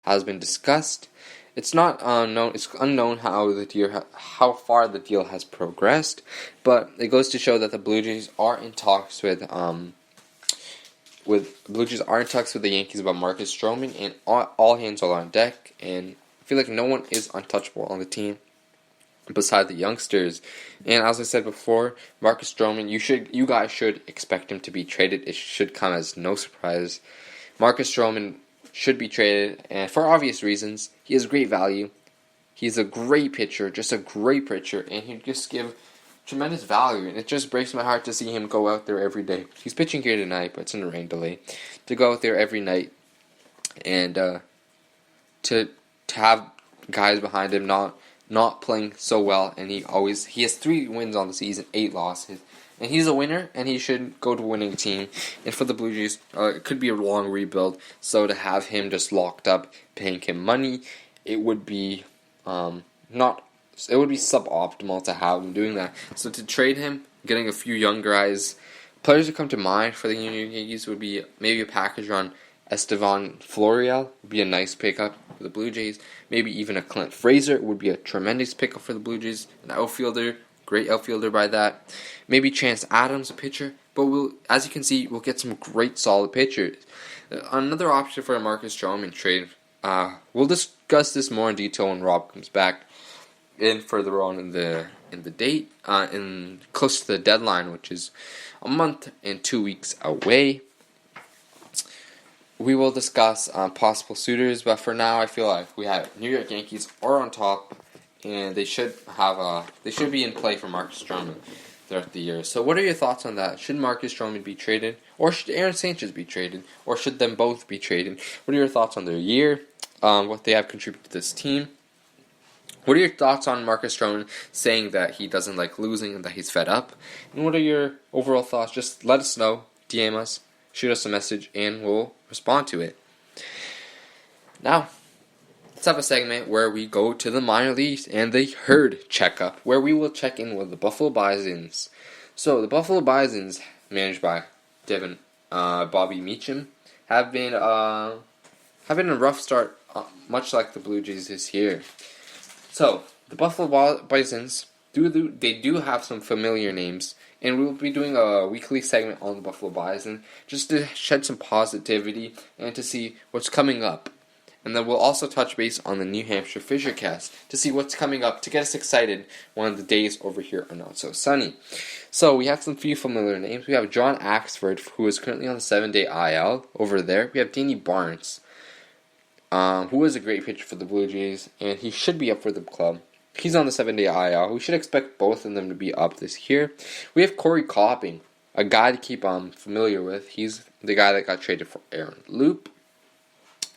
has been discussed. It's not unknown. It's unknown how far the deal has progressed, but it goes to show that the Blue Jays are in talks with the Yankees about Marcus Stroman, and all hands are on deck. And I feel like no one is untouchable on the team beside the youngsters. And as I said before, Marcus Stroman, you guys should expect him to be traded. It should come as no surprise. Marcus Stroman should be traded, and for obvious reasons. He has great value. He's a great pitcher, just a great pitcher, and he'd just give tremendous value. And it just breaks my heart to see him go out there every day. He's pitching here tonight, but it's in a rain delay. To go out there every night and to have guys behind him not playing so well, and he has 3 wins on the season, 8 losses, and he's a winner, and he should go to a winning team. And for the Blue Jays, it could be a long rebuild, so to have him just locked up, paying him money, it would be suboptimal to have him doing that. So to trade him, getting a few young guys, players that come to mind for the Yankees would be maybe a package on Estevan Florial would be a nice pickup for the Blue Jays. Maybe even a Clint Frazier would be a tremendous pickup for the Blue Jays. An outfielder, great outfielder by that. Maybe Chance Adams, a pitcher. But as you can see, we'll get some great solid pitchers. Another option for a Marcus Stroman trade. We'll discuss this more in detail when Rob comes back, and further on in the date, in close to the deadline, which is a month and 2 weeks away. We will discuss possible suitors, but for now, I feel like we have New York Yankees are on top, and they should be in play for Marcus Stroman throughout the year. So, what are your thoughts on that? Should Marcus Stroman be traded, or should Aaron Sanchez be traded, or should them both be traded? What are your thoughts on their year? What they have contributed to this team? What are your thoughts on Marcus Stroman saying that he doesn't like losing and that he's fed up? And what are your overall thoughts? Just let us know. DM us. Shoot us a message, and we'll respond to it. Now, let's have a segment where we go to the minor leagues and the herd checkup, where we will check in with the Buffalo Bisons. So, the Buffalo Bisons, managed by Bobby Meacham, have been a rough start, much like the Blue Jays this year. So, the Buffalo Bisons, they do have some familiar names, and we'll be doing a weekly segment on the Buffalo Bison just to shed some positivity and to see what's coming up. And then we'll also touch base on the New Hampshire Fisher Cast to see what's coming up to get us excited when the days over here are not so sunny. So we have some few familiar names. We have John Axford, who is currently on the 7-day IL over there. We have Danny Barnes, who is a great pitcher for the Blue Jays, and he should be up for the club. He's on the 7-day IL. We should expect both of them to be up this year. We have Corey Copping, a guy to keep familiar with. He's the guy that got traded for Aaron Loop.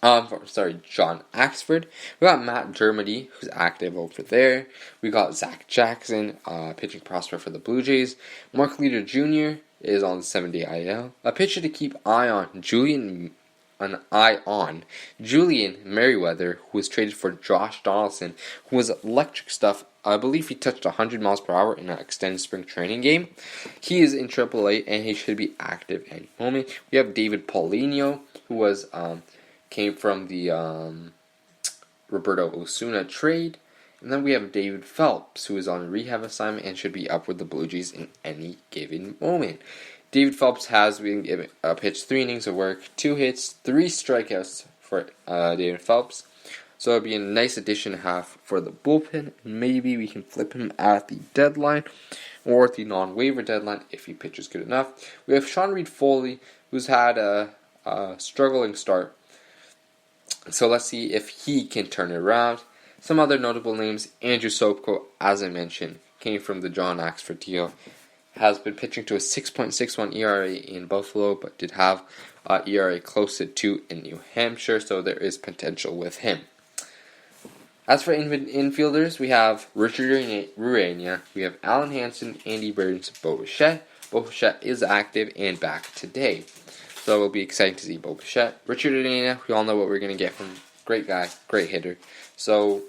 John Axford. We got Matt Dermody, who's active over there. We got Zach Jackson, pitching prospect for the Blue Jays. Mark Leader Jr. is on the 7-day IL. A pitcher to keep an eye on Julian Merriweather, who was traded for Josh Donaldson, who was electric stuff. I believe he touched 100 miles per hour in an extended spring training game. He is in AAA, and he should be active any moment. We have David Paulinho, who came from the Roberto Osuna trade. And then we have David Phelps, who is on a rehab assignment and should be up with the Blue Jays in any given moment. David Phelps has been pitched 3 innings of work, 2 hits, 3 strikeouts for David Phelps. So it'll be a nice addition to have for the bullpen. Maybe we can flip him at the deadline or at the non-waiver deadline if he pitches good enough. We have Sean Reed Foley, who's had a struggling start. So let's see if he can turn it around. Some other notable names: Andrew Sopko, as I mentioned, came from the John Axford deal. Has been pitching to a 6.61 ERA in Buffalo, but did have ERA close to 2 in New Hampshire, so there is potential with him. As for infielders, we have Richard Urania, we have Alan Hansen, Andy Burns, Bo Bichette. Bo Bichette is active and back today, so it'll be exciting to see Bo Bichette. Richard Urania, we all know what we're going to get from him. Great guy, great hitter. So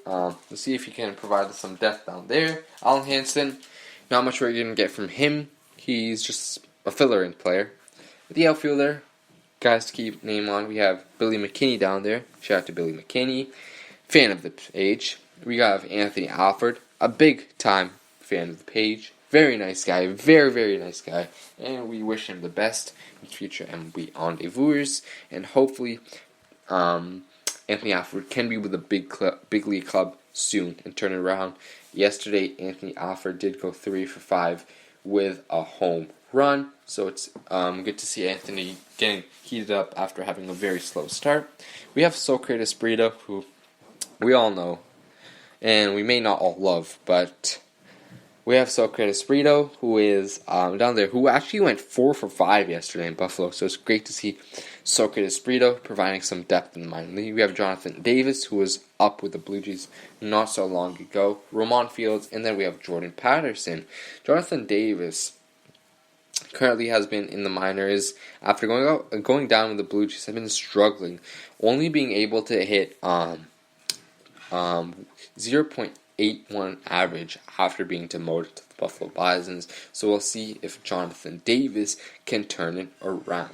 let's see if he can provide us some depth down there. Alan Hansen, not much we're going to get from him. He's just a filler-in player. The outfielder, guys to keep name on. We have Billy McKinney down there. Shout out to Billy McKinney, fan of the page. We have Anthony Alford, a big time fan of the page. Very nice guy, very, very nice guy. And we wish him the best in future MLB Rendezvous. And hopefully, Anthony Alford can be with a big league club soon and turn it around. Yesterday, Anthony Alford did go 3 for 5 with a home run. So it's good to see Anthony getting heated up after having a very slow start. We have Socrates Brito, who we all know, and we may not all love, but we have Socrates Brito, who is down there, who actually went 4 for 5 yesterday in Buffalo. So it's great to see Socrates Brito providing some depth in the minor league. We have Jonathan Davis, who was up with the Blue Jays not so long ago. Ramon Fields, and then we have Jordan Patterson. Jonathan Davis currently has been in the minors after going down with the Blue Jays. Have been struggling, only being able to hit 0.81 average after being demoted to the Buffalo Bisons. So we'll see if Jonathan Davis can turn it around.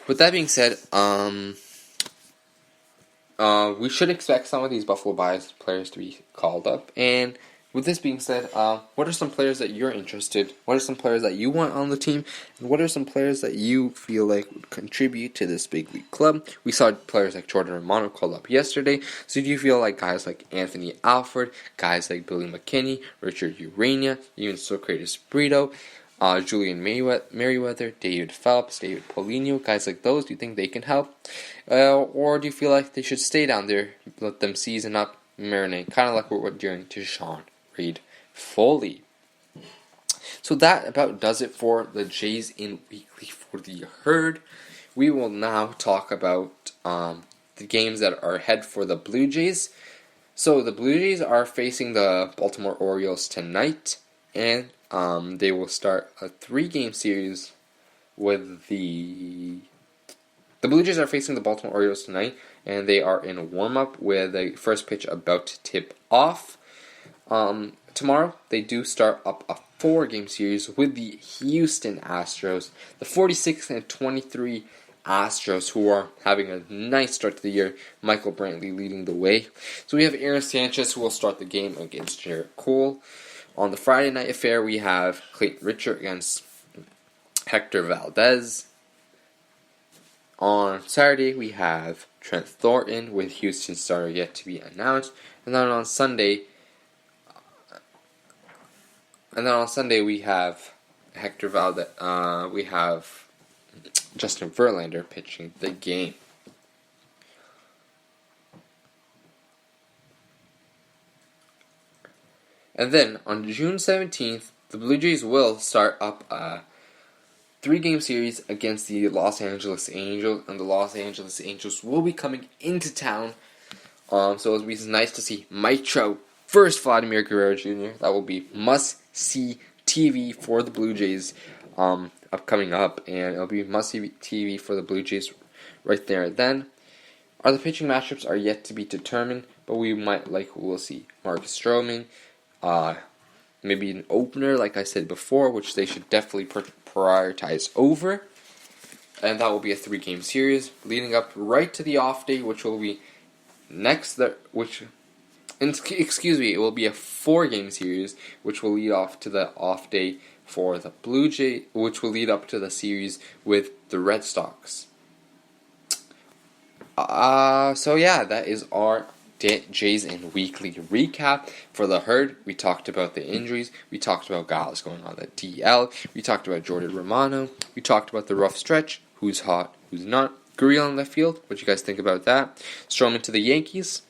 With that being said, we should expect some of these Buffalo Bisons players to be called up. And with this being said, what are some players that you're interested? What are some players that you want on the team? And what are some players that you feel like would contribute to this big league club? We saw players like Jordan Romano called up yesterday. So do you feel like guys like Anthony Alford, guys like Billy McKinney, Richard Urania, even Socrates Brito, Julian Merriweather, David Phelps, David Polino, guys like those, do you think they can help? Or do you feel like they should stay down there, let them season up, marinate, kind of like what we're doing to Sean Reed Foley? So that about does it for the Jays in Weekly for the Herd. We will now talk about the games that are ahead for the Blue Jays. So the Blue Jays are facing the Baltimore Orioles tonight, and they will start a 3-game series with the Blue Jays are facing the Baltimore Orioles tonight, and they are in a warm-up with the first pitch about to tip off. Tomorrow, they do start up a 4-game series with the Houston Astros, the 46-23 Astros, who are having a nice start to the year. Michael Brantley leading the way. So we have Aaron Sanchez, who will start the game against Jarrett Cole. On the Friday night affair, we have Clayton Richard against Hector Valdez. On Saturday, we have Trent Thornton with Houston starter yet to be announced. And then on Sunday, we have Hector Valdez. We have Justin Verlander pitching the game. And then on June 17th, the Blue Jays will start up a 3-game series against the Los Angeles Angels, and the Los Angeles Angels will be coming into town. So it'll be nice to see Mike Trout versus Vladimir Guerrero Jr. That will be must-see TV for the Blue Jays upcoming up, and it'll be must-see TV for the Blue Jays right there and then. The pitching matchups are yet to be determined, but we'll see Marcus Stroman, maybe an opener, like I said before, which they should definitely prioritize over. And that will be a 3-game series, leading up right to the off day, which will be it will be a 4-game series, which will lead off to the off day for the Blue Jays, which will lead up to the series with the Red Sox. That is our Jays and Weekly recap for the Herd. We talked about the injuries. We talked about guys going on the DL. We talked about Jordan Romano. We talked about the rough stretch. Who's hot, who's not. Gurriel on the field. What you guys think about that? Stroman to the Yankees.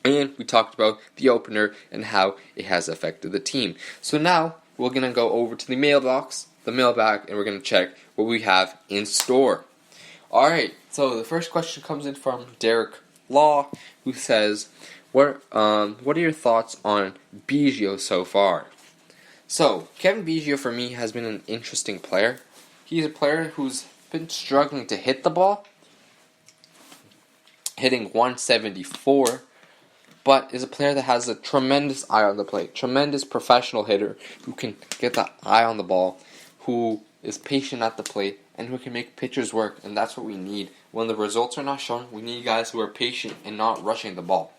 And we talked about the opener and how it has affected the team. So now we're going to go over to the mailbag, and we're going to check what we have in store. Alright, so the first question comes in from Derek Law, who says, what are your thoughts on Biggio so far? So, Kevin Biggio for me has been an interesting player. He's a player who's been struggling to hit the ball, hitting 174, but is a player that has a tremendous eye on the plate, tremendous professional hitter who can get the eye on the ball, who is patient at the plate, and who can make pitchers work, and that's what we need. When the results are not shown, we need guys who are patient and not rushing the ball.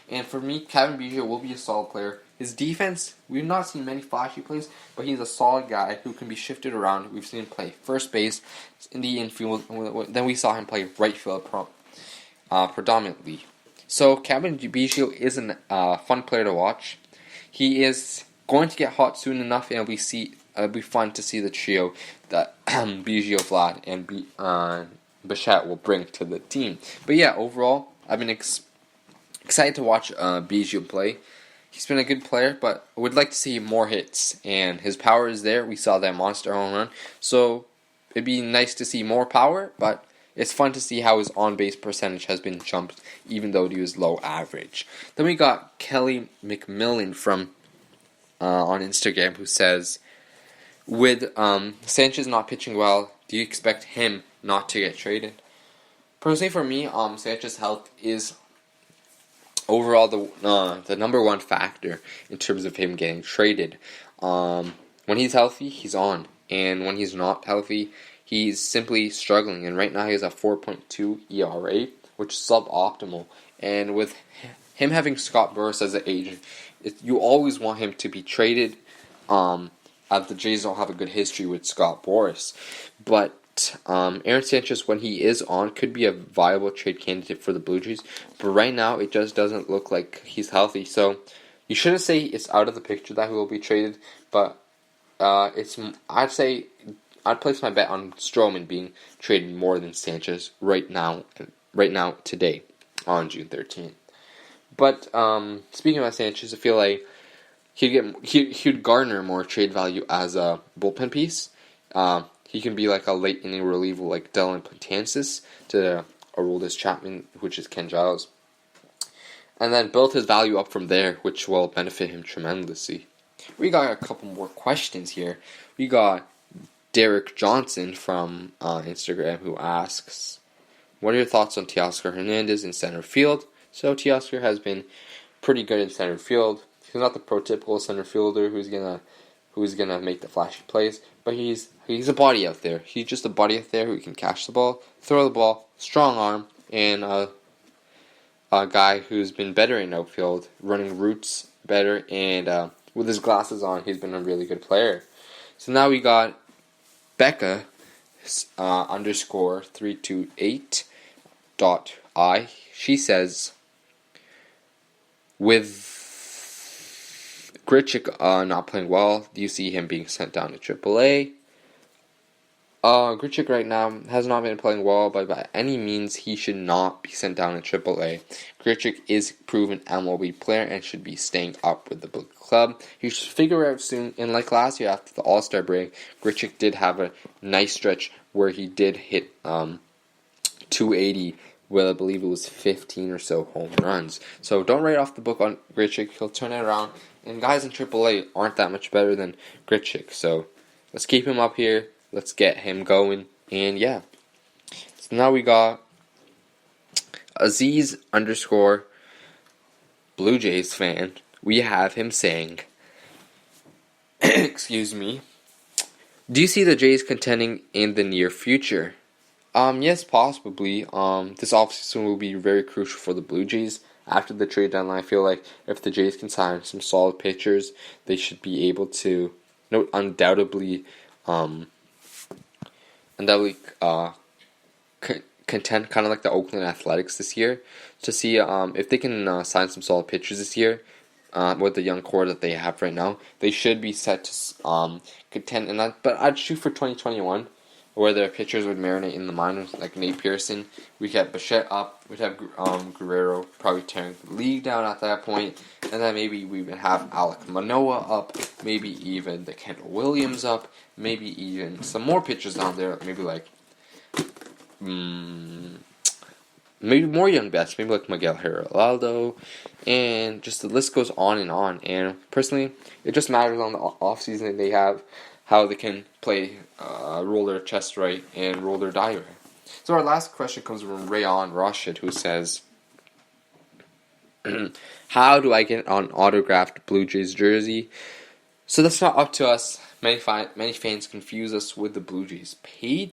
And for me, Kevin Biggio will be a solid player. His defense, we've not seen many flashy plays, but he's a solid guy who can be shifted around. We've seen him play first base, in the infield, then we saw him play right field predominantly. So Kevin Biggio is a fun player to watch. He is going to get hot soon enough, and it'll be fun to see the trio that Biggio, Vlad, and Bichette will bring to the team. But yeah, overall, I've been excited to watch Biggio play. He's been a good player, but I would like to see more hits, and his power is there. We saw that monster home run, so it'd be nice to see more power, but it's fun to see how his on-base percentage has been jumped, even though he was low average. Then we got Kelly McMillan from on Instagram, who says, with Sanchez not pitching well, do you expect him not to get traded? Personally, for me, Sanchez's health is overall the number one factor in terms of him getting traded. When he's healthy, he's on, and when he's not healthy, he's simply struggling. And right now, he has a 4.2 ERA, which is suboptimal. And with him having Scott Boras as an agent, you always want him to be traded. As the Jays don't have a good history with Scott Boras, but Aaron Sanchez, when he is on, could be a viable trade candidate for the Blue Jays. But right now, it just doesn't look like he's healthy. So you shouldn't say it's out of the picture that he will be traded. But I'd place my bet on Stroman being traded more than Sanchez right now today on June 13th. But speaking about Sanchez, I feel like he'd garner more trade value as a bullpen piece. He can be like a late inning reliever like Dylan Betances to Aroldis Chapman, which is Ken Giles. And then build his value up from there, which will benefit him tremendously. We got a couple more questions here. We got Derek Johnson from Instagram who asks, what are your thoughts on Teoscar Hernandez in center field? So Teoscar has been pretty good in center field. He's not the prototypical center fielder who's gonna make the flashy plays, but he's a body out there. He's just a body out there who can catch the ball, throw the ball, strong arm, and a guy who's been better in outfield, running routes better, and with his glasses on, he's been a really good player. So now we got Becca _328.I. She says, with Grichuk not playing well, do you see him being sent down to AAA? Grichuk right now has not been playing well, but by any means, he should not be sent down to AAA. Grichuk is a proven MLB player and should be staying up with the big club. He should figure out soon, and like last year after the All-Star break, Grichuk did have a nice stretch where he did hit 280 with, I believe it was 15 or so home runs. So don't write off the book on Grichuk. He'll turn it around. And guys in AAA aren't that much better than Grichuk. So let's keep him up here. Let's get him going. And yeah. So now we got Aziz _Blue Jays fan. We have him saying, excuse me, do you see the Jays contending in the near future? Yes, possibly. This offseason will be very crucial for the Blue Jays. After the trade deadline, I feel like if the Jays can sign some solid pitchers, they should be able to undoubtedly contend, kind of like the Oakland Athletics this year, to see if they can sign some solid pitchers this year with the young core that they have right now. They should be set to contend, but I'd shoot for 2021. Where their pitchers would marinate in the minors, like Nate Pearson. We'd have Bichette up. We'd have Guerrero probably tearing the league down at that point. And then maybe we would have Alek Manoah up. Maybe even the Kendall Williams up. Maybe even some more pitchers down there. Maybe like... maybe more young bats. Maybe like Miguel Geraldo. And just the list goes on. And personally, it just matters on the offseason that they have. How they can play, roll their chest right, and roll their die right. So our last question comes from Rayon Rashid, who says, How do I get an autographed Blue Jays jersey? So that's not up to us. Many fans confuse us with the Blue Jays page.